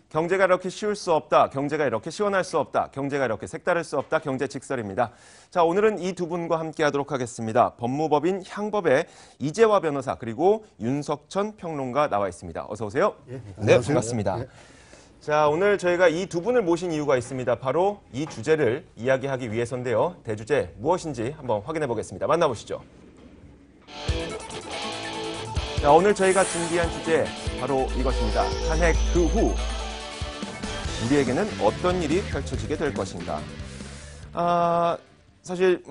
경제가 이렇게 쉬울 수 없다. 경제가 이렇게 시원할 수 없다. 경제가 이렇게 색다를 수 없다. 경제직설입니다. 자, 오늘은 이 두 분과 함께 하도록 하겠습니다. 법무법인 향법의 이재화 변호사 그리고 윤석천 평론가 나와 있습니다. 어서 오세요. 예, 네, 반갑습니다. 자, 오늘 저희가 이 두 분을 모신 이유가 있습니다. 바로 이 주제를 이야기하기 위해서인데요. 대주제 무엇인지 한번 확인해 보겠습니다. 만나보시죠. 자, 오늘 저희가 준비한 주제 바로 이것입니다. 탄핵 그 후 우리에게는 어떤 일이 펼쳐지게 될 것인가. 사실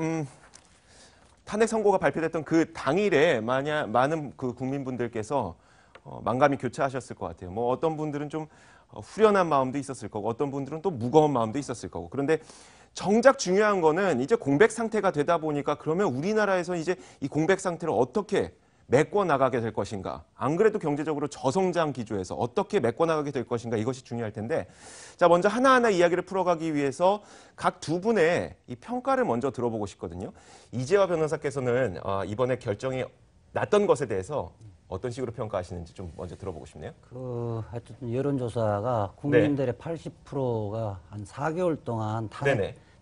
탄핵 선고가 발표됐던 그 당일에 많은 그 국민분들께서 만감이 교차하셨을 것 같아요. 뭐 어떤 분들은 좀 후련한 마음도 있었을 거고 어떤 분들은 또 무거운 마음도 있었을 거고. 그런데 정작 중요한 거는 이제 공백 상태가 되다 보니까 그러면 우리나라에서 이제 이 공백 상태를 어떻게 메꿔 나가게 될 것인가. 안 그래도 경제적으로 저성장 기조에서 어떻게 메꿔 나가게 될 것인가. 이것이 중요할 텐데. 자, 먼저 하나하나 이야기를 풀어가기 위해서 각 두 분의 이 평가를 먼저 들어보고 싶거든요. 이재화 변호사께서는 이번에 결정이 났던 것에 대해서 어떤 식으로 평가하시는지 좀 먼저 들어보고 싶네요. 하여튼 여론조사가 국민들의 80%가 한 4개월 동안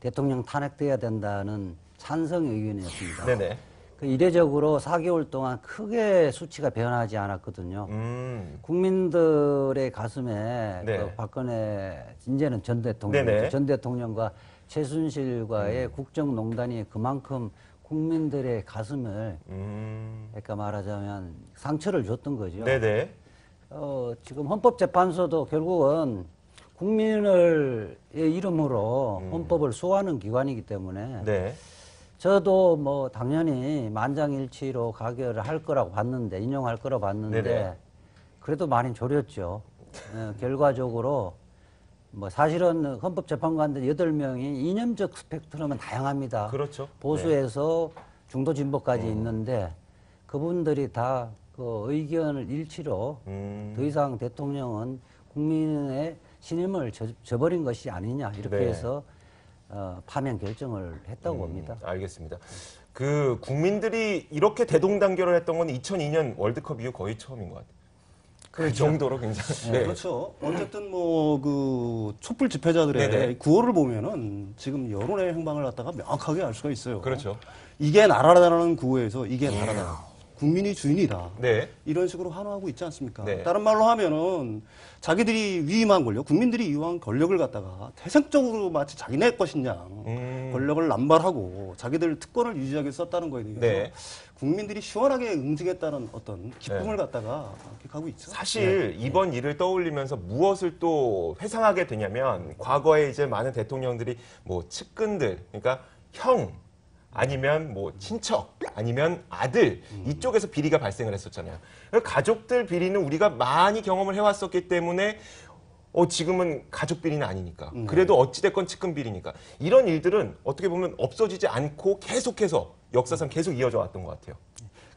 대통령 탄핵돼야 된다는 찬성 의견이었습니다. 네네. 이례적으로 4개월 동안 크게 수치가 변하지 않았거든요. 국민들의 가슴에 박근혜, 이제는 전 대통령과 최순실과의 국정농단이 그만큼 국민들의 가슴을, 그러니까 말하자면 상처를 줬던 거죠. 네네. 지금 헌법재판소도 결국은 국민의 이름으로 헌법을 수호하는 기관이기 때문에 저도 뭐 당연히 만장일치로 가결을 할 거라고 봤는데, 인용할 거라고 봤는데 그래도 많이 졸였죠. 결과적으로 뭐 사실은 헌법재판관들 8명이 이념적 스펙트럼은 다양합니다. 그렇죠. 보수에서 중도 진보까지 있는데 그분들이 다 그 의견을 일치로 더 이상 대통령은 국민의 신임을 저버린 것이 아니냐 이렇게 해서 파면 결정을 했다고 봅니다. 알겠습니다. 그 국민들이 이렇게 대동단결을 했던 건 2002년 월드컵 이후 거의 처음인 것 같아요. 그 정도로 굉장히. 그렇죠. 어쨌든 뭐 그 촛불 집회자들의 구호를 보면은 지금 여론의 행방을 갖다가 명확하게 알 수가 있어요. 그렇죠. 이게 나라라는 구호에서 이게 나라다. 국민이 주인이다. 이런 식으로 환호하고 있지 않습니까? 다른 말로 하면은 자기들이 위임한 권력, 국민들이 위임한 권력을 갖다가 태생적으로 마치 자기네 것이냐 권력을 남발하고 자기들 특권을 유지하기 위해 썼다는 거에 대해서 국민들이 시원하게 응징했다는 어떤 기쁨을 갖다가 가고 있죠. 사실 이번 일을 떠올리면서 무엇을 또 회상하게 되냐면 과거에 이제 많은 대통령들이 뭐 측근들, 그러니까 형, 아니면 뭐 친척, 아니면 아들 이쪽에서 비리가 발생을 했었잖아요. 가족들 비리는 우리가 많이 경험을 해왔었기 때문에 지금은 가족 비리는 아니니까. 그래도 어찌됐건 측근 비리니까. 이런 일들은 어떻게 보면 없어지지 않고 계속해서 역사상 계속 이어져 왔던 것 같아요.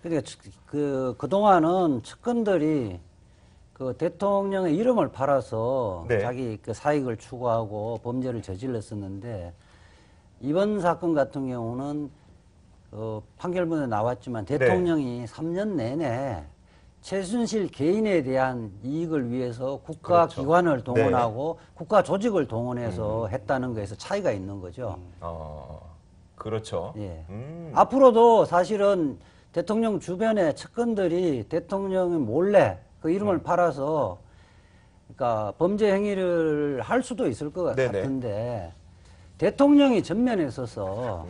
그러니까 그동안은 측근들이 그 대통령의 이름을 팔아서 자기 그 사익을 추구하고 범죄를 저질렀었는데 이번 사건 같은 경우는 판결문에 나왔지만 대통령이 3년 내내 최순실 개인에 대한 이익을 위해서 국가기관을 동원하고 국가 조직을 동원해서 했다는 거에서 차이가 있는 거죠. 그렇죠. 앞으로도 사실은 대통령 주변의 측근들이 대통령이 몰래 그 이름을 팔아서 그러니까 범죄 행위를 할 수도 있을 것 같은데 대통령이 전면에 서서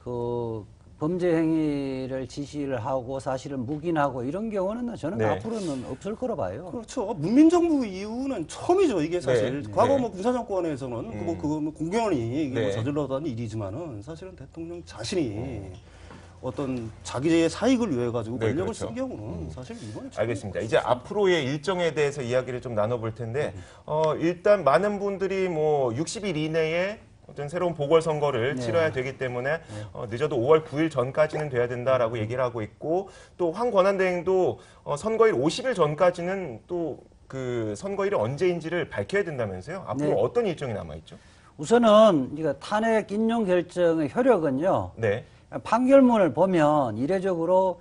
그 범죄 행위를 지시를 하고 사실은 묵인하고 이런 경우는 저는 앞으로는 없을 거라 봐요. 그렇죠. 문민정부 이후는 처음이죠. 이게 사실 과거 뭐 군사정권에서는 그거 공경원이 이게 뭐 저질렀다는 일이지만은 사실은 대통령 자신이 어떤 자기의 사익을 위해 가지고 권력을 쓴 경우는 사실 이번에 알겠습니다. 이제 앞으로의 일정에 대해서 이야기를 좀 나눠볼 텐데 일단 많은 분들이 뭐 60일 이내에 어떤 새로운 보궐선거를 치러야 되기 때문에 늦어도 5월 9일 전까지는 돼야 된다라고 얘기를 하고 있고 또 황 권한대행도 선거일 50일 전까지는 또 그 선거일이 언제인지를 밝혀야 된다면서요? 앞으로 어떤 일정이 남아있죠? 우선은 이거 탄핵 인용 결정의 효력은요. 판결문을 보면 이례적으로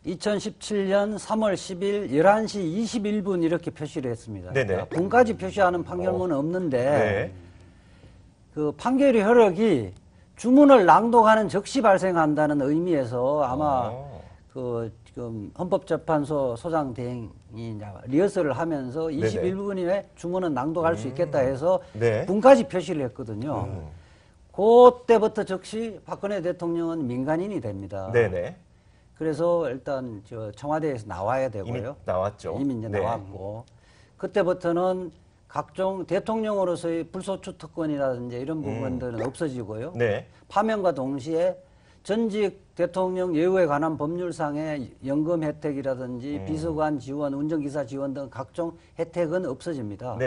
2017년 3월 10일 11시 21분 이렇게 표시를 했습니다. 네네. 그러니까 분까지 표시하는 판결문은 없는데 그 판결의 효력이 주문을 낭독하는 즉시 발생한다는 의미에서 아마 그 지금 헌법재판소 소장 대행이 이제 리허설을 하면서 21분 이내 주문은 낭독할 수 있겠다 해서 분까지 표시를 했거든요. 그때부터 즉시 박근혜 대통령은 민간인이 됩니다. 네네. 그래서 일단 저 청와대에서 나와야 되고요. 이미 나왔죠. 이미 이제 나왔고 그때부터는 각종 대통령으로서의 불소추 특권이라든지 이런 부분들은 없어지고요. 파면과 동시에 전직 대통령 예우에 관한 법률상의 연금 혜택이라든지 비서관 지원, 운전기사 지원 등 각종 혜택은 없어집니다.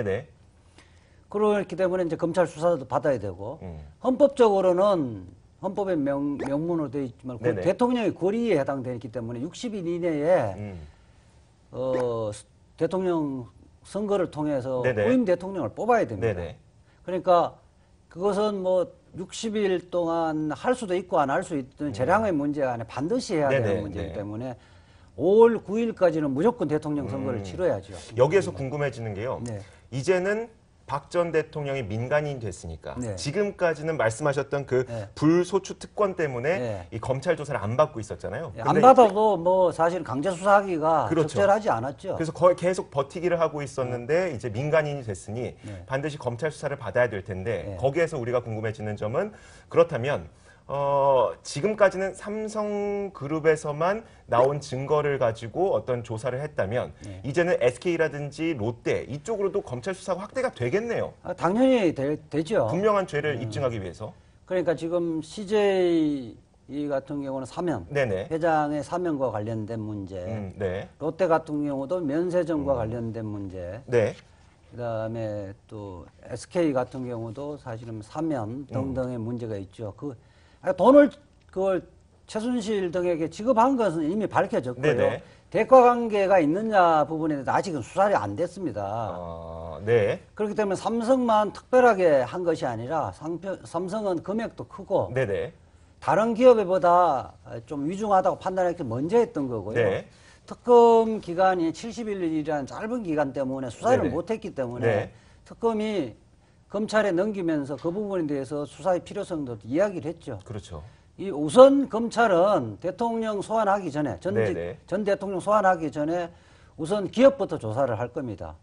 그렇기 때문에 이제 검찰 수사도 받아야 되고 헌법적으로는 헌법의 명문으로 되어 있지만 대통령의 권위에 해당되기 때문에 60일 이내에 대통령 선거를 통해서 후임 대통령을 뽑아야 됩니다. 그러니까 그것은 뭐 60일 동안 할 수도 있고 안 할 수 있는 재량의 문제가 아니라 반드시 해야 되는 문제이기 때문에 5월 9일까지는 무조건 대통령 선거를 치러야죠. 여기에서 궁금해지는 게요. 이제는 박 전 대통령이 민간인이 됐으니까 지금까지는 말씀하셨던 그 불소추 특권 때문에 이 검찰 조사를 안 받고 있었잖아요. 안 받아도 뭐 사실 강제 수사하기가 적절하지 않았죠. 그래서 거의 계속 버티기를 하고 있었는데 이제 민간인이 됐으니 반드시 검찰 수사를 받아야 될 텐데 거기에서 우리가 궁금해지는 점은 그렇다면 지금까지는 삼성그룹에서만 나온 증거를 가지고 어떤 조사를 했다면 이제는 SK라든지 롯데 이쪽으로도 검찰 수사가 확대가 되겠네요. 당연히 되죠. 분명한 죄를 입증하기 위해서. 그러니까 지금 CJ 같은 경우는 사면, 회장의 사면과 관련된 문제, 롯데 같은 경우도 면세점과 관련된 문제, 그다음에 또 SK 같은 경우도 사실은 사면 등등의 문제가 있죠. 돈을 그걸 최순실 등에게 지급한 것은 이미 밝혀졌고요. 대가 관계가 있느냐 부분에 대해서 아직은 수사가 안 됐습니다. 그렇기 때문에 삼성만 특별하게 한 것이 아니라 삼성은 금액도 크고 다른 기업보다 좀 위중하다고 판단했기 먼저 했던 거고요. 특검 기간이 70일이라는 짧은 기간 때문에 수사를 못했기 때문에 특검이 검찰에 넘기면서 그 부분에 대해서 수사의 필요성도 이야기를 했죠. 이 우선 검찰은 대통령 소환하기 전에 전 대통령 소환하기 전에 우선 기업부터 조사를 할 겁니다.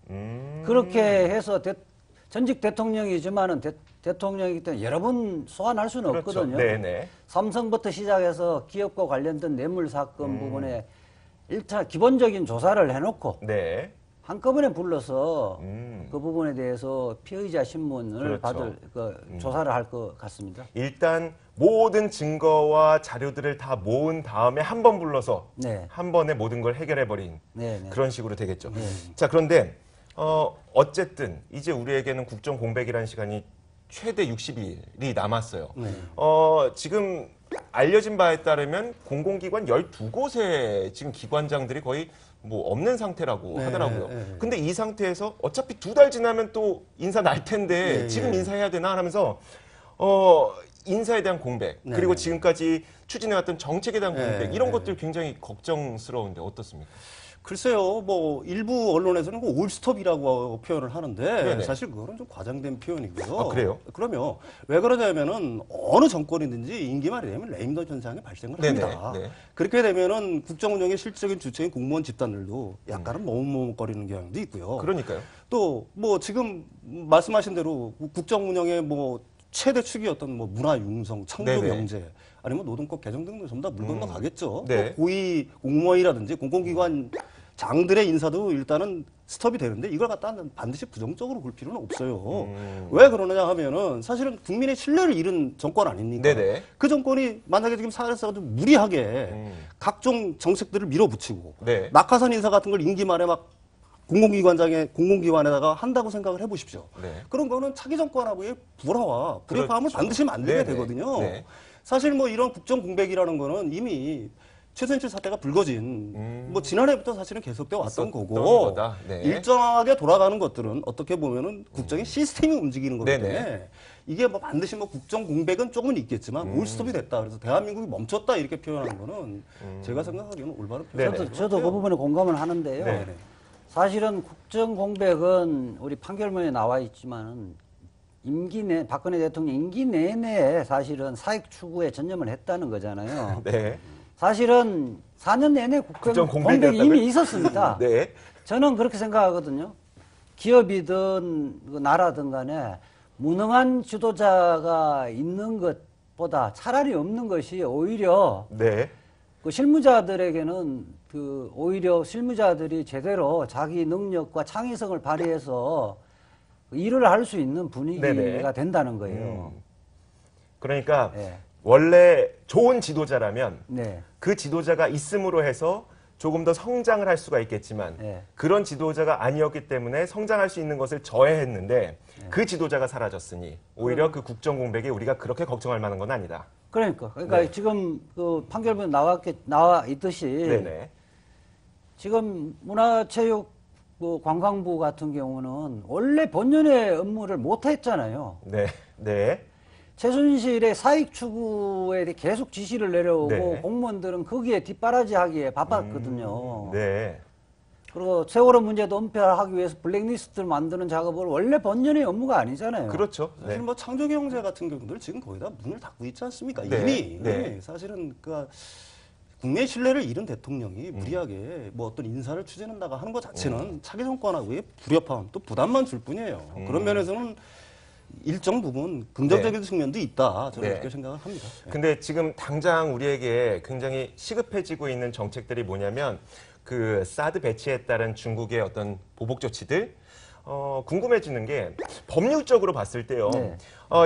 그렇게 해서 전직 대통령이지만은 대통령이기 때문에 여러 번 소환할 수는 없거든요. 삼성부터 시작해서 기업과 관련된 뇌물 사건 부분에 1차 기본적인 조사를 해놓고 한꺼번에 불러서 그 부분에 대해서 피의자 신문을 받을 조사를 할 것 같습니다. 일단 모든 증거와 자료들을 다 모은 다음에 한 번 불러서 한 번에 모든 걸 해결해버린 그런 식으로 되겠죠. 자, 그런데 어쨌든 이제 우리에게는 국정 공백이라는 시간이 최대 60일이 남았어요. 지금 알려진 바에 따르면 공공기관 12곳에 지금 기관장들이 거의 뭐 없는 상태라고 하더라고요. 근데 이 상태에서 어차피 2달 지나면 또 인사 날 텐데 지금 인사해야 되나 하면서 인사에 대한 공백 그리고 지금까지 추진해왔던 정책에 대한 공백 이런 것들 굉장히 걱정스러운데 어떻습니까? 글쎄요, 뭐 일부 언론에서는 올스톱이라고 표현을 하는데 사실 그거는 좀 과장된 표현이고요. 그래요? 그러면 왜 그러냐면은 어느 정권이든지 임기말이 되면 레임덕 현상이 발생을 합니다. 그렇게 되면은 국정 운영의 실질적인 주체인 공무원 집단들도 약간은 머뭇머뭇거리는 경향도 있고요. 그러니까요. 또 뭐 지금 말씀하신 대로 국정 운영의 뭐 최대 축이었던 뭐 문화 융성, 창조 경제 아니면 노동법 개정 등도 전부 다 물 건너 가겠죠. 고위 공무원이라든지 공공기관 장들의 인사도 일단은 스톱이 되는데 이걸 갖다는 반드시 부정적으로 볼 필요는 없어요. 왜 그러느냐 하면은 사실은 국민의 신뢰를 잃은 정권 아닙니까? 그 정권이 만약에 지금 사회에서 무리하게 각종 정책들을 밀어붙이고 낙하산 인사 같은 걸 임기 말에 막 공공기관에다가 한다고 생각을 해보십시오. 그런 거는 차기 정권하고의 불화와 불협화음을 반드시 만들게 되거든요. 사실 뭐 이런 국정 공백이라는 거는 이미 최순실 사태가 불거진 뭐 지난해부터 사실은 계속돼 왔던 거고 일정하게 돌아가는 것들은 어떻게 보면은 국정의 시스템이 움직이는 거기 때문에 이게 뭐 반드시 뭐 국정 공백은 조금은 있겠지만 올스톱이 됐다. 그래서 대한민국이 멈췄다 이렇게 표현하는 거는 제가 생각하기에는 올바른 표현. 저도 그 부분에 공감을 하는데요. 네네. 사실은 국정 공백은 우리 판결문에 나와 있지만 박근혜 대통령 임기 내내 사실은 사익 추구에 전념을 했다는 거잖아요. 네. 사실은 4년 내내 국정 공백이 이미 있었습니다. 네. 저는 그렇게 생각하거든요. 기업이든 그 나라든 간에 무능한 지도자가 있는 것보다 차라리 없는 것이 오히려 네. 그 실무자들에게는 오히려 실무자들이 제대로 자기 능력과 창의성을 발휘해서 일을 할 수 있는 분위기가 네네. 된다는 거예요. 그러니까 네. 원래 좋은 지도자라면 네. 그 지도자가 있음으로 해서 조금 더 성장을 할 수가 있겠지만 네. 그런 지도자가 아니었기 때문에 성장할 수 있는 것을 저해했는데 그 지도자가 사라졌으니 오히려 그 국정 공백에 우리가 그렇게 걱정할 만한 건 아니다. 그러니까 네. 지금 그 판결문에 나와 있듯이 네네. 지금 문화체육 관광부 같은 경우는 원래 본연의 업무를 못 했잖아요. 네. 네. 최순실의 사익 추구에 대해 계속 지시를 내려오고 네. 공무원들은 거기에 뒷바라지하기에 바빴거든요. 네. 그리고 세월호 문제도 은폐하기 위해서 블랙리스트를 만드는 작업을 원래 본연의 업무가 아니잖아요. 그렇죠. 사실 네. 뭐 창조경제 같은 경우들 지금 거의 다 문을 닫고 있지 않습니까? 네. 이미 네. 사실은 그 국내 신뢰를 잃은 대통령이 무리하게 뭐 어떤 인사를 추진한다가 하는 것 자체는 차기 정권하고의 불협화음 또 부담만 줄 뿐이에요. 그런 면에서는 일정 부분 긍정적인 측면도 있다. 저는 네. 그렇게 생각을 합니다. 근데 지금 당장 우리에게 굉장히 시급해지고 있는 정책들이 뭐냐면 그 사드 배치에 따른 중국의 어떤 보복 조치들 궁금해지는 게 법률적으로 봤을 때요. 네.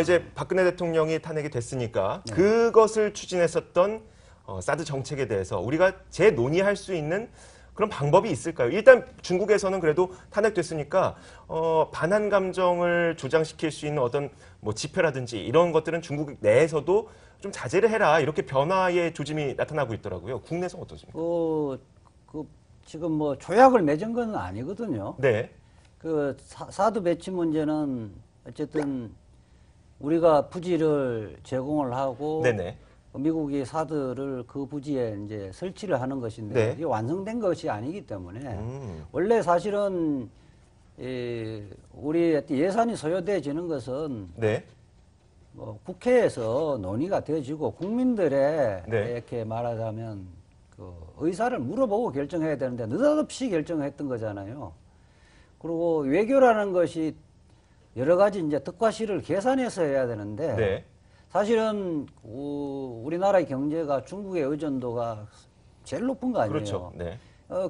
이제 박근혜 대통령이 탄핵이 됐으니까 그것을 추진했었던 사드 정책에 대해서 우리가 재논의할 수 있는 그런 방법이 있을까요? 일단 중국에서는 그래도 탄핵됐으니까 반한 감정을 조장시킬 수 있는 어떤 뭐 지표라든지 이런 것들은 중국 내에서도 좀 자제를 해라 이렇게 변화의 조짐이 나타나고 있더라고요. 국내에서 어떻습니까? 지금 뭐 조약을 맺은 건 아니거든요. 네. 사드 배치 문제는 어쨌든 우리가 부지를 제공을 하고 네네. 미국이 사드를 그 부지에 이제 설치를 하는 것인데 네. 이게 완성된 것이 아니기 때문에 원래 사실은 우리 예산이 소요되어지는 것은 네. 뭐 국회에서 논의가 되어지고 국민들의 네. 이렇게 말하자면 그 의사를 물어보고 결정해야 되는데 느닷없이 결정했던 거잖아요. 그리고 외교라는 것이 여러 가지 이제 득과 실을 계산해서 해야 되는데 네. 사실은 우리나라의 경제가 중국의 의존도가 제일 높은 거 아니에요. 그렇죠. 네.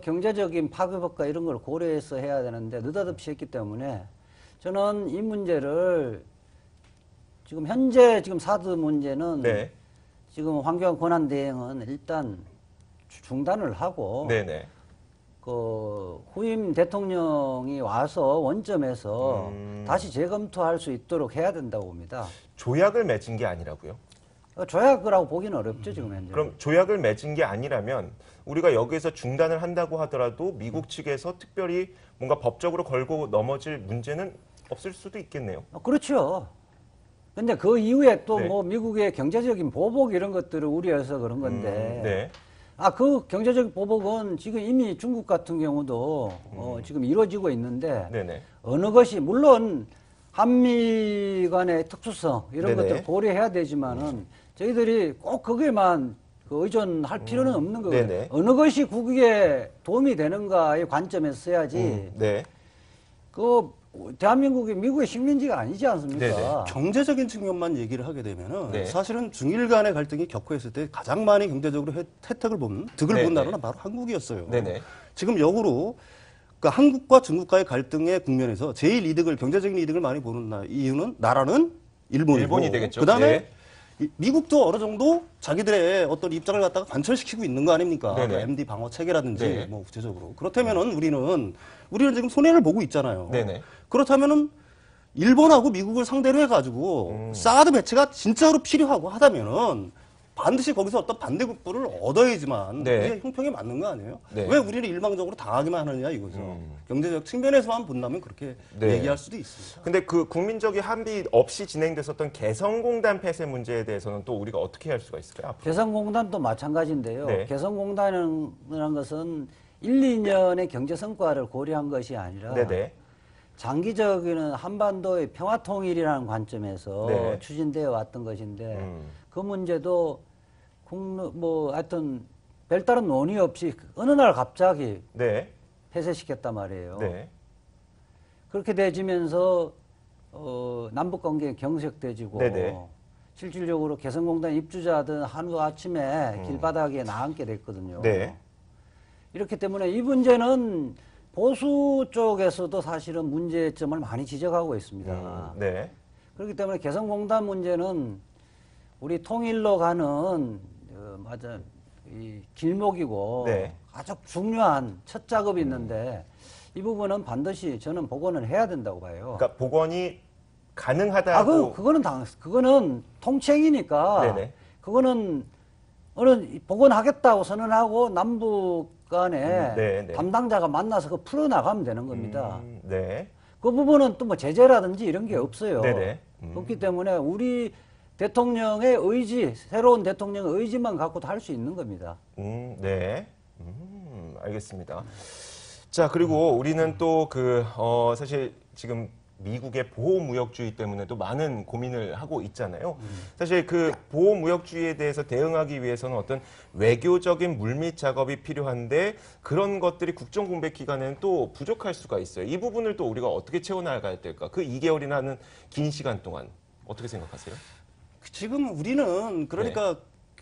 경제적인 파괴법과 이런 걸 고려해서 해야 되는데 느닷없이 했기 때문에 저는 이 문제를 지금 현재 사드 문제는 네. 지금 환경 권한 대행은 일단 중단을 하고 네네. 그 후임 대통령이 와서 원점에서 다시 재검토할 수 있도록 해야 된다고 봅니다. 조약을 맺은 게 아니라고요? 조약이라고 보기는 어렵죠, 지금 현재. 그럼 조약을 맺은 게 아니라면 우리가 여기에서 중단을 한다고 하더라도 미국 측에서 특별히 뭔가 법적으로 걸고 넘어질 문제는 없을 수도 있겠네요. 그렇죠. 근데 그 이후에 또 네. 뭐 미국의 경제적인 보복 이런 것들을 우려해서 그런 건데. 네. 그 경제적 보복은 지금 이미 중국 같은 경우도 지금 이루어지고 있는데 네네. 어느 것이 물론 한미 간의 특수성 이런 네네. 것들을 고려해야 되지만은 저희들이 꼭 거기에만 의존할 필요는 없는 거거든요. 네네. 어느 것이 국익에 도움이 되는가의 관점에서 써야지. 네. 대한민국이 미국의 식민지가 아니지 않습니까? 네네. 경제적인 측면만 얘기를 하게 되면은 네. 사실은 중일 간의 갈등이 격화했을 때 가장 많이 경제적으로 혜택을 본 득을 네네. 본 나라는 바로 한국이었어요. 네네. 지금 역으로 그러니까 한국과 중국과의 갈등의 국면에서 제일 이득을 경제적인 이득을 많이 보는 이유는 나라는 일본이고 일본이 되겠죠. 그다음에 네. 미국도 어느 정도 자기들의 어떤 입장을 갖다가 관철시키고 있는 거 아닙니까? 네네. 그 MD 방어 체계라든지 네. 뭐 구체적으로 그렇다면은 우리는 지금 손해를 보고 있잖아요. 네네. 그렇다면은 일본하고 미국을 상대로 해가지고 사드 배치가 진짜로 필요하고 하다면은 반드시 거기서 어떤 반대급부를 얻어야지만 네. 그게 형평에 맞는 거 아니에요? 네. 왜 우리는 일방적으로 당하기만 하느냐 이거죠. 경제적 측면에서만 본다면 그렇게 네. 얘기할 수도 있습니다. 근데 그 국민적인 합의 없이 진행됐었던 개성공단 폐쇄 문제에 대해서는 또 우리가 어떻게 할 수가 있을까요? 앞으로? 개성공단도 마찬가지인데요. 네. 개성공단이라는 것은 1, 2년의 경제 성과를 고려한 것이 아니라 네네. 장기적인 한반도의 평화통일이라는 관점에서 네. 추진되어 왔던 것인데 그 문제도 하여튼 별다른 논의 없이 어느 날 갑자기 네. 폐쇄시켰단 말이에요. 네. 그렇게 되지면서 남북 관계가 경색돼지고 네네. 실질적으로 개성공단 입주자들은 하루 아침에 길바닥에 나앉게 됐거든요. 네. 이렇기 때문에 이 문제는 보수 쪽에서도 사실은 문제점을 많이 지적하고 있습니다. 네. 그렇기 때문에 개성공단 문제는 우리 통일로 가는 이 길목이고 네. 아주 중요한 첫 작업이 있는데 이 부분은 반드시 저는 복원을 해야 된다고 봐요. 그러니까 복원이 가능하다고. 그거는 통치행위니까. 네네. 그거는 복원하겠다고 선언하고 남북 간에 네네. 담당자가 만나서 그거 풀어나가면 되는 겁니다. 네. 그 부분은 또 뭐 제재라든지 이런 게 없어요. 네네. 그렇기 때문에 우리 대통령의 의지, 새로운 대통령의 의지만 갖고도 할 수 있는 겁니다. 네. 알겠습니다. 자, 그리고 우리는 또 사실 지금 미국의 보호무역주의 때문에도 많은 고민을 하고 있잖아요. 사실 그 보호무역주의에 대해서 대응하기 위해서는 어떤 외교적인 물밑 작업이 필요한데 그런 것들이 국정공백 기간에는 또 부족할 수가 있어요. 이 부분을 또 우리가 어떻게 채워나가야 될까? 그 2개월이나 하는 긴 시간 동안 어떻게 생각하세요? 지금 우리는 그러니까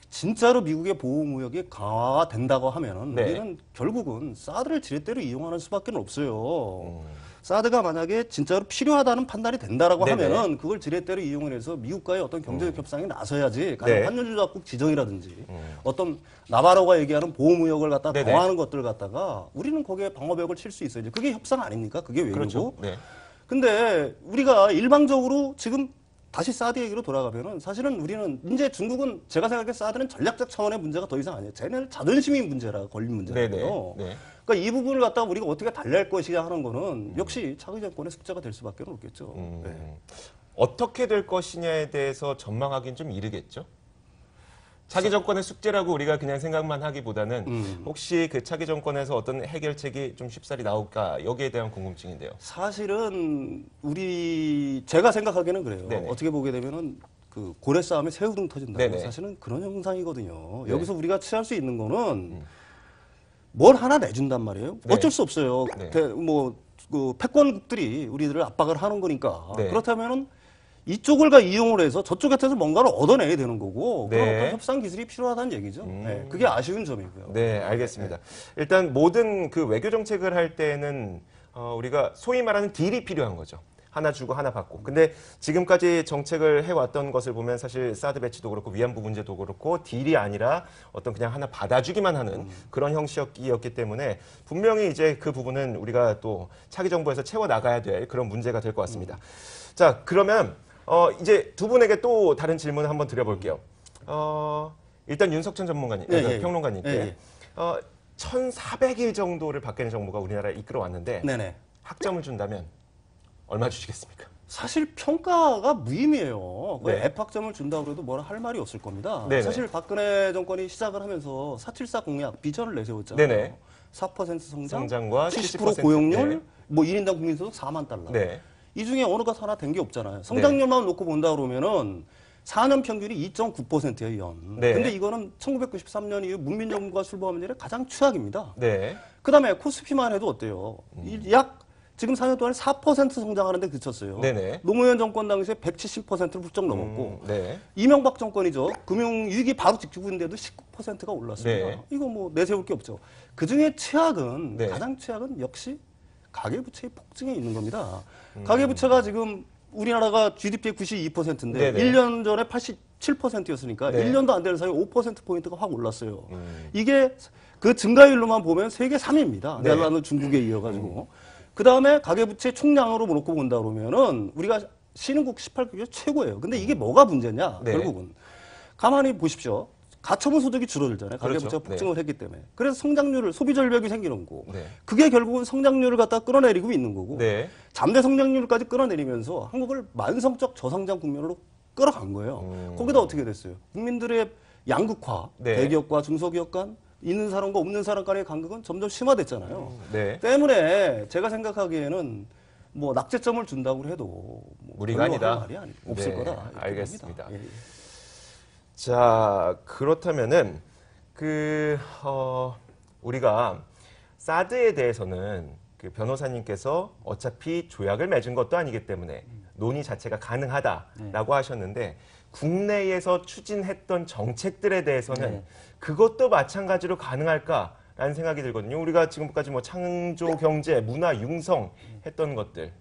진짜로 미국의 보호무역이 강화가 된다고 하면은 네. 우리는 결국은 사드를 지렛대로 이용하는 수밖에 없어요. 사드가 만약에 진짜로 필요하다는 판단이 된다라고 네네. 하면은 그걸 지렛대로 이용을 해서 미국과의 어떤 경제적 협상에 나서야지 가령 네. 한전주작국 지정이라든지 어떤 나바로가 얘기하는 보호무역을 갖다 네네. 더하는 것들 갖다가 우리는 거기에 방어벽을 칠 수 있어야지. 그게 협상 아닙니까? 그게 외교고. 그렇죠. 네. 근데 우리가 일방적으로 지금 다시 사드 얘기로 돌아가면은 사실은 우리는 이제 중국은 제가 생각해 사드는 전략적 차원의 문제가 더 이상 아니에요. 쟤네는 자존심이 문제라 걸린 문제거든요. 네네. 네. 그러니까 이 부분을 갖다가 우리가 어떻게 달랠 것이냐 하는 거는 역시 차기 정권의 숙제가 될 수밖에 없겠죠. 네. 어떻게 될 것이냐에 대해서 전망하기는 좀 이르겠죠? 차기 정권의 숙제라고 우리가 그냥 생각만 하기보다는 혹시 그 차기 정권에서 어떤 해결책이 좀 쉽사리 나올까 여기에 대한 궁금증인데요. 사실은 제가 생각하기에는 그래요. 네네. 어떻게 보게 되면은 그 고래 싸움에 새우등 터진다고 네네. 사실은 그런 형상이거든요. 네. 여기서 우리가 취할 수 있는 거는 뭘 하나 내준단 말이에요. 네. 어쩔 수 없어요. 네. 그 패권국들이 우리들을 압박을 하는 거니까. 네. 그렇다면은 이쪽을 이용을 해서 저쪽한테서 뭔가를 얻어내야 되는 거고 그런 네. 어떤 협상 기술이 필요하다는 얘기죠. 네. 그게 아쉬운 점이고요. 네, 알겠습니다. 일단 모든 그 외교 정책을 할 때는 우리가 소위 말하는 딜이 필요한 거죠. 하나 주고 하나 받고. 근데 지금까지 정책을 해왔던 것을 보면 사실 사드 배치도 그렇고 위안부 문제도 그렇고 딜이 아니라 어떤 그냥 하나 받아주기만 하는 그런 형식이었기 때문에 분명히 이제 그 부분은 우리가 또 차기 정부에서 채워 나가야 될 그런 문제가 될 것 같습니다. 자, 그러면 이제 두 분에게 또 다른 질문을 한번 드려볼게요. 일단 윤석천 전문가님, 평론가님께 1,400일 정도를 박근혜 정부가 우리나라에 이끌어 왔는데 네네. 학점을 준다면 얼마 주시겠습니까? 사실 평가가 무의미해요. 네. F학점을 준다고 해도 뭐라 할 말이 없을 겁니다. 네네. 사실 박근혜 정권이 시작을 하면서 474 공약 비전을 내세웠잖아요. 네네. 4% 성장과 70% 고용률, 네. 뭐 1인당 국민소득 4만 달러. 네. 이 중에 어느 것 하나 된 게 없잖아요. 성장률만 놓고 본다 그러면은 4년 평균이 2.9%예요, 연. 네. 근데 이거는 1993년 이후 문민정부가 출범한 이래 가장 최악입니다. 네. 그다음에 코스피만 해도 어때요? 지금 4년 동안에 4% 성장하는데 그쳤어요. 네네. 노무현 정권 당시에 170%를 훌쩍 넘었고 네. 이명박 정권이죠. 금융위기 바로 직후인데도 19%가 올랐습니다. 네. 이거 뭐 내세울 게 없죠. 그중에 최악은 네. 가장 최악은 역시 가계부채의 폭증에 있는 겁니다. 가계부채가 지금 우리나라가 GDP의 92%인데 네네. 1년 전에 87%였으니까 네. 1년도 안 되는 사이에 5%포인트가 확 올랐어요. 이게 그 증가율로만 보면 세계 3위입니다. 네. 네덜란드, 중국에 이어가지고. 그 다음에 가계부채 총량으로 놓고 본다 그러면은 우리가 신흥국 18개국 최고예요. 근데 이게 뭐가 문제냐? 네. 결국은. 가만히 보십시오. 가처분 소득이 줄어들잖아요. 가계부채가 그렇죠. 폭증을 했기 때문에. 그래서 성장률을 소비 절벽이 생기는 거고. 네. 그게 결국은 성장률을 갖다 끌어내리고 있는 거고. 네. 잠재 성장률까지 끌어내리면서 한국을 만성적 저성장 국면으로 끌어간 거예요. 거기다 어떻게 됐어요? 국민들의 양극화, 네. 대기업과 중소기업 간 있는 사람과 없는 사람 간의 간극은 점점 심화됐잖아요. 네. 때문에 제가 생각하기에는 뭐 낙제점을 준다고 해도 뭐 무리가 별로 아니다. 할 말이 없을 네, 거다. 이렇게 알겠습니다. 봅니다. 예, 예. 자, 그렇다면은 우리가 사드에 대해서는 그 변호사님께서 어차피 조약을 맺은 것도 아니기 때문에 논의 자체가 가능하다라고 하셨는데 국내에서 추진했던 정책들에 대해서는 네. 그것도 마찬가지로 가능할까라는 생각이 들거든요. 우리가 지금까지 뭐 창조 경제, 문화 융성 했던 것들.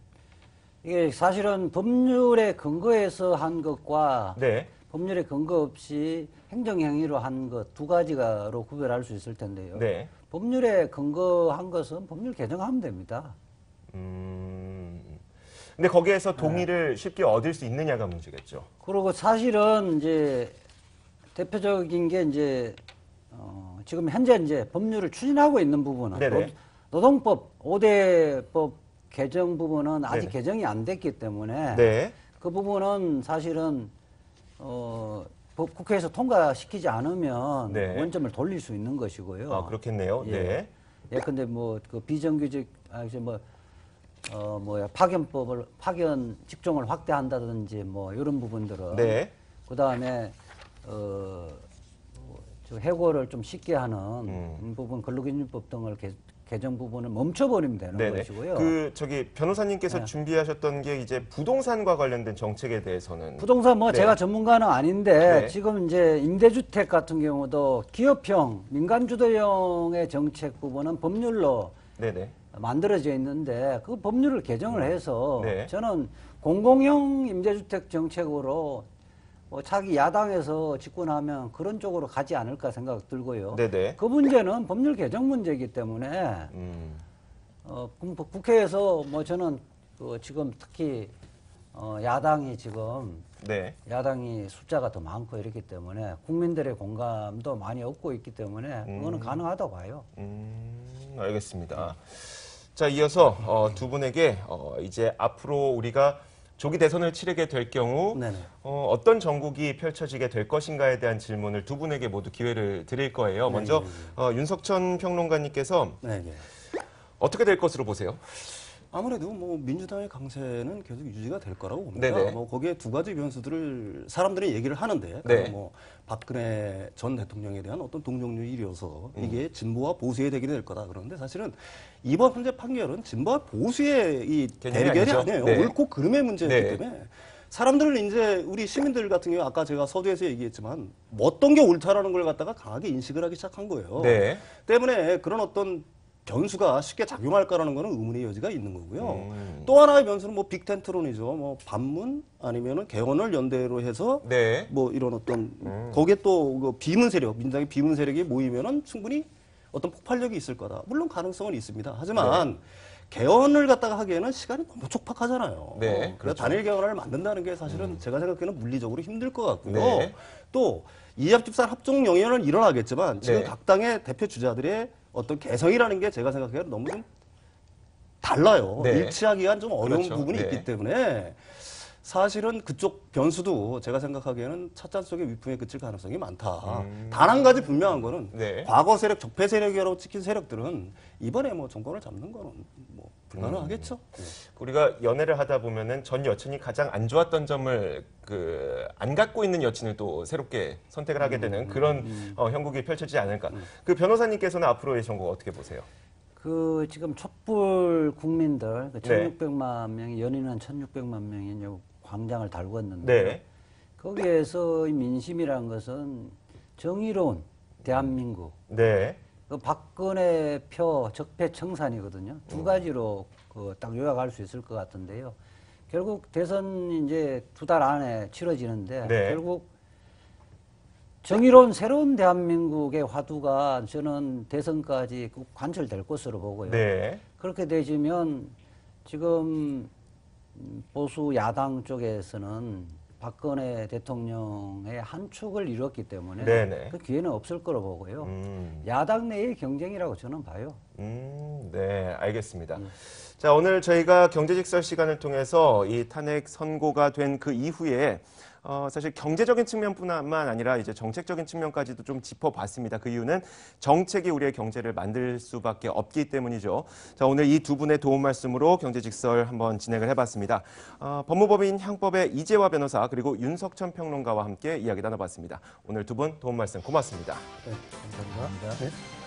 이게 사실은 법률에 근거해서 한 것과 네. 법률에 근거 없이 행정행위로 한 것 두 가지로 구별할 수 있을 텐데요. 네. 법률에 근거한 것은 법률 개정하면 됩니다. 근데 거기에서 동의를 쉽게 얻을 수 있느냐가 문제겠죠. 그리고 사실은 이제 대표적인 게 이제 지금 현재 이제 법률을 추진하고 있는 부분은 네네. 노동법 5대법 개정 부분은 아직 네네. 개정이 안 됐기 때문에 네. 그 부분은 사실은 국회에서 통과시키지 않으면 네. 원점을 돌릴 수 있는 것이고요. 아, 그렇겠네요. 예. 네. 예, 근데 뭐 그 비정규직 이제 파견 직종을 확대한다든지 뭐 이런 부분들은 네. 그다음에 저 해고를 좀 쉽게 하는 부분 근로기준법 등을 개정 부분을 멈춰버리면 되는 네네. 것이고요. 변호사님께서 네. 준비하셨던 게 이제 부동산과 관련된 정책에 대해서는 부동산 네. 제가 전문가는 아닌데 네. 지금 이제 임대주택 같은 경우도 기업형, 민간주도형의 정책 부분은 법률로 네네. 만들어져 있는데 그 법률을 개정을 해서 네. 저는 공공형 임대주택 정책으로 차기 야당에서 집권하면 그런 쪽으로 가지 않을까 생각 들고요. 네네. 그 문제는 법률 개정 문제이기 때문에 국회에서 저는 지금 특히 야당이 지금 네. 야당이 숫자가 더 많고 이렇기 때문에 국민들의 공감도 많이 얻고 있기 때문에 그거는 가능하다고 봐요. 알겠습니다. 자, 이어서 두 분에게 이제 앞으로 우리가 조기 대선을 치르게 될 경우 네네. 어떤 정국이 펼쳐지게 될 것인가에 대한 질문을 두 분에게 모두 기회를 드릴 거예요. 먼저 윤석천 평론가님께서 네네. 어떻게 될 것으로 보세요? 아무래도 뭐 민주당의 강세는 계속 유지가 될 거라고 봅니다. 네네. 뭐 거기에 두 가지 변수들을 사람들이 얘기를 하는데, 네. 뭐 박근혜 전 대통령에 대한 어떤 동정률이어서 이게 진보와 보수의 대결이 될 거다 그러는데 사실은 이번 현재 판결은 진보와 보수의 이 개념이 대결이 아니죠. 아니에요. 네. 옳고 그름의 문제이기 네. 때문에 사람들은 이제 우리 시민들 같은 경우 아까 제가 서두에서 얘기했지만 어떤 게 옳다라는 걸 갖다가 강하게 인식을 하기 시작한 거예요. 네. 때문에 그런 어떤 변수가 쉽게 작용할까라는 거는 의문의 여지가 있는 거고요. 또 하나의 변수는 뭐 빅텐트론이죠. 뭐 반문 아니면은 개헌을 연대로 해서 네. 뭐 이런 어떤 거기에 또 그 비문 세력, 민주당의 비문 세력이 모이면은 충분히 어떤 폭발력이 있을 거다. 물론 가능성은 있습니다. 하지만 개헌을 갖다가 하기에는 시간이 너무 촉박하잖아요. 네, 그래서 그렇죠. 단일 개헌을 만든다는 게 사실은 제가 생각하기에는 물리적으로 힘들 것 같고요. 네. 또 이합집산 합종 영연은 일어나겠지만 지금 네. 각 당의 대표 주자들의 어떤 개성이라는 게 제가 생각해도 너무 좀 달라요. 네. 일치하기가 좀 어려운 그렇죠. 부분이 네. 있기 때문에 사실은 그쪽 변수도 제가 생각하기에는 찻잔 속의 위풍에 그칠 가능성이 많다. 단 한 가지 분명한 거는 네. 과거 세력, 적폐 세력이라고 찍힌 세력들은 이번에 뭐 정권을 잡는 거는 뭐 불가능하겠죠. 네. 우리가 연애를 하다 보면은 전 여친이 가장 안 좋았던 점을 안 갖고 있는 여친을 또 새롭게 선택을 하게 되는 그런 형국이 펼쳐지지 않을까. 그 변호사님께서는 앞으로의 전국 어떻게 보세요? 지금 촛불 국민들, 네. 1,600만 명이, 연인은 1,600만 명이 이제 광장을 달궜는데, 네. 거기에서의 민심이라는 것은 정의로운 대한민국, 네. 그 박근혜 표 적폐청산이거든요. 두 가지로 딱 요약할 수 있을 것 같은데요. 결국 대선이 이제 2달 안에 치러지는데, 네. 결국 정의로운 새로운 대한민국의 화두가 저는 대선까지 관철될 것으로 보고요. 네. 그렇게 되시면 지금 보수 야당 쪽에서는 박근혜 대통령의 한 축을 이뤘기 때문에 네네. 그 기회는 없을 거로 보고요. 야당 내의 경쟁이라고 저는 봐요. 네, 알겠습니다. 자, 오늘 저희가 경제직설 시간을 통해서 이 탄핵 선고가 된 그 이후에 사실 경제적인 측면뿐만 아니라 이제 정책적인 측면까지도 좀 짚어봤습니다. 그 이유는 정책이 우리의 경제를 만들 수밖에 없기 때문이죠. 자, 오늘 이 두 분의 도움 말씀으로 경제직설 한번 진행을 해봤습니다. 법무법인 향법의 이재화 변호사 그리고 윤석천 평론가와 함께 이야기 나눠봤습니다. 오늘 두 분 도움 말씀 고맙습니다. 네, 감사합니다. 네.